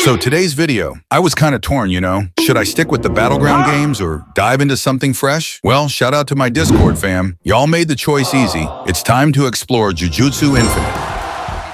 So today's video, I was kind of torn, Should I stick with the battleground games or dive into something fresh? Well, shout out to my Discord fam. Y'all made the choice easy. It's time to explore Jujutsu Infinite.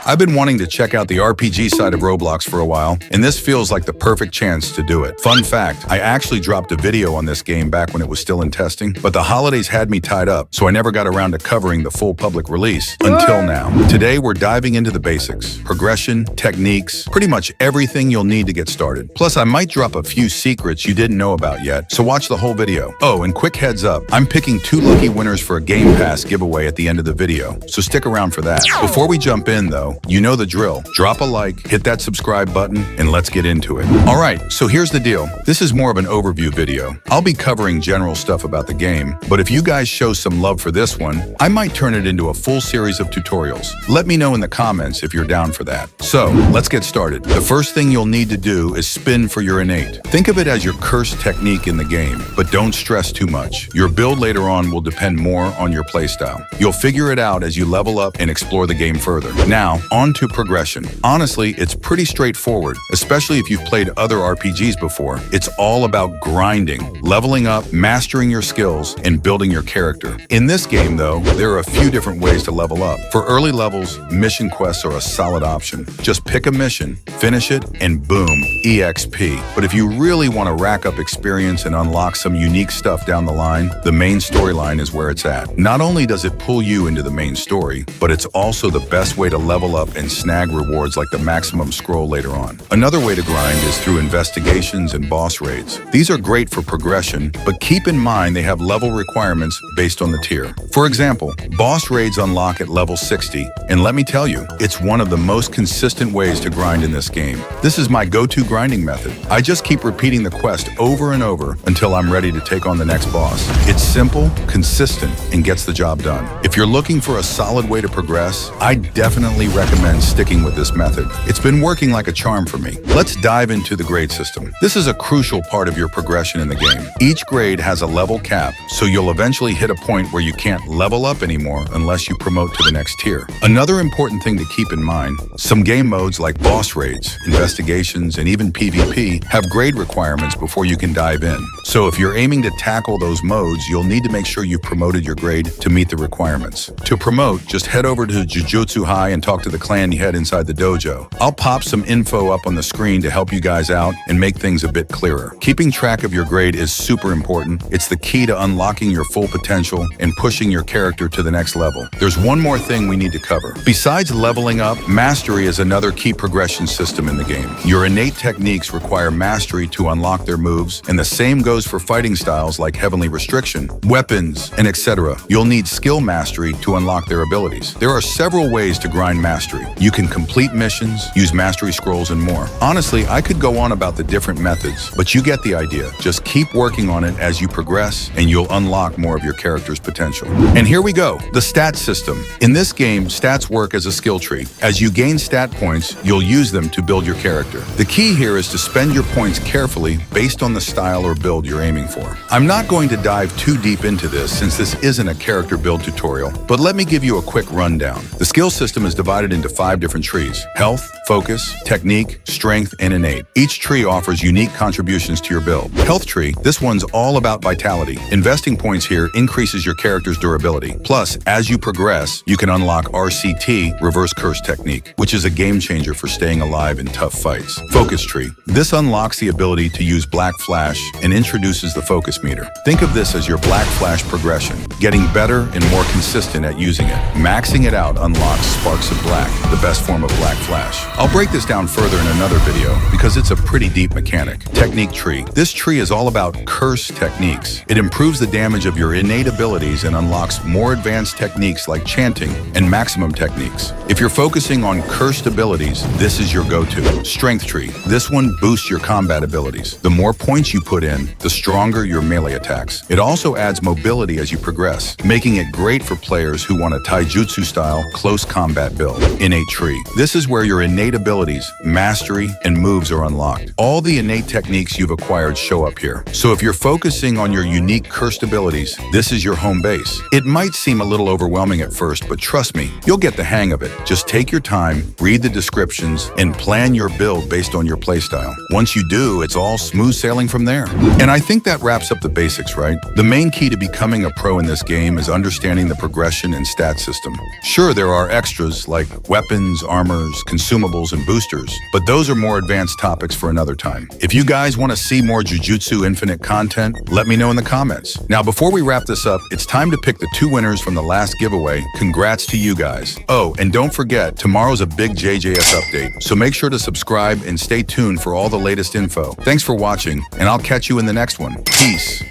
I've been wanting to check out the RPG side of Roblox for a while, and this feels like the perfect chance to do it. Fun fact, I actually dropped a video on this game back when it was still in testing, but the holidays had me tied up, so I never got around to covering the full public release until now. Today, we're diving into the basics, progression, techniques, pretty much everything you'll need to get started. Plus, I might drop a few secrets you didn't know about yet, so watch the whole video. Oh, and quick heads up, I'm picking 2 lucky winners for a Game Pass giveaway at the end of the video, so stick around for that. Before we jump in, though, you know the drill. Drop a like, hit that subscribe button, and let's get into it. Alright, so here's the deal. This is more of an overview video. I'll be covering general stuff about the game, but if you guys show some love for this one, I might turn it into a full series of tutorials. Let me know in the comments if you're down for that. So, let's get started. The first thing you'll need to do is spin for your innate. Think of it as your cursed technique in the game, but don't stress too much. Your build later on will depend more on your playstyle. You'll figure it out as you level up and explore the game further. Now, on to progression. Honestly, it's pretty straightforward, especially if you've played other RPGs before. It's all about grinding, leveling up, mastering your skills, and building your character. In this game, though, there are a few different ways to level up. For early levels, mission quests are a solid option. Just pick a mission, finish it, and boom, EXP. But if you really want to rack up experience and unlock some unique stuff down the line, the main storyline is where it's at. Not only does it pull you into the main story, but it's also the best way to level up and snag rewards like the maximum scroll later on. Another way to grind is through investigations and boss raids. These are great for progression, but keep in mind they have level requirements based on the tier. For example, boss raids unlock at level 60, and let me tell you, it's one of the most consistent ways to grind in this game. This is my go-to grinding method. I just keep repeating the quest over and over until I'm ready to take on the next boss. It's simple, consistent, and gets the job done. If you're looking for a solid way to progress, I definitely recommend sticking with this method. It's been working like a charm for me. Let's dive into the grade system. This is a crucial part of your progression in the game. Each grade has a level cap, so you'll eventually hit a point where you can't level up anymore unless you promote to the next tier. Another important thing to keep in mind, some game modes like boss raids, investigations, and even PvP have grade requirements before you can dive in. So if you're aiming to tackle those modes, you'll need to make sure you've promoted your grade to meet the requirements. To promote, just head over to Jujutsu High and talk to the clan you had inside the dojo. I'll pop some info up on the screen to help you guys out and make things a bit clearer. Keeping track of your grade is super important. It's the key to unlocking your full potential and pushing your character to the next level. There's one more thing we need to cover. Besides leveling up, mastery is another key progression system in the game. Your innate techniques require mastery to unlock their moves, and the same goes for fighting styles like Heavenly Restriction, weapons, and etc. You'll need skill mastery to unlock their abilities. There are several ways to grind mastery. You can complete missions, use mastery scrolls, and more. Honestly, I could go on about the different methods, but you get the idea. Just keep working on it as you progress, and you'll unlock more of your character's potential. And here we go, the stat system. In this game, stats work as a skill tree. As you gain stat points, you'll use them to build your character. The key here is to spend your points carefully based on the style or build you're aiming for. I'm not going to dive too deep into this since this isn't a character build tutorial, but let me give you a quick rundown. The skill system is divided into 5 different trees: health, focus, technique, strength, and innate. Each tree offers unique contributions to your build. Health tree, this one's all about vitality. Investing points here increases your character's durability. Plus, as you progress, you can unlock RCT, Reverse Curse Technique, which is a game changer for staying alive in tough fights. Focus tree, this unlocks the ability to use Black Flash and introduces the focus meter. Think of this as your Black Flash progression, getting better and more consistent at using it. Maxing it out unlocks Sparks of Black, the best form of Black Flash. I'll break this down further in another video because it's a pretty deep mechanic. Technique tree. This tree is all about curse techniques. It improves the damage of your innate abilities and unlocks more advanced techniques like chanting and maximum techniques. If you're focusing on cursed abilities, this is your go-to. Strength tree. This one boosts your combat abilities. The more points you put in, the stronger your melee attacks. It also adds mobility as you progress, making it great for players who want a taijutsu-style close combat build. Innate tree. This is where your innate innate abilities, mastery, and moves are unlocked. All the innate techniques you've acquired show up here. So if you're focusing on your unique cursed abilities, this is your home base. It might seem a little overwhelming at first, but trust me, you'll get the hang of it. Just take your time, read the descriptions, and plan your build based on your playstyle. Once you do, it's all smooth sailing from there. And I think that wraps up the basics, right? The main key to becoming a pro in this game is understanding the progression and stat system. Sure, there are extras like weapons, armors, consumables, and boosters, but those are more advanced topics for another time. If you guys want to see more Jujutsu Infinite content, let me know in the comments. Now, before we wrap this up, it's time to pick the 2 winners from the last giveaway. Congrats to you guys. Oh, and don't forget, tomorrow's a big JJS update, so make sure to subscribe and stay tuned for all the latest info. Thanks for watching, and I'll catch you in the next one. Peace.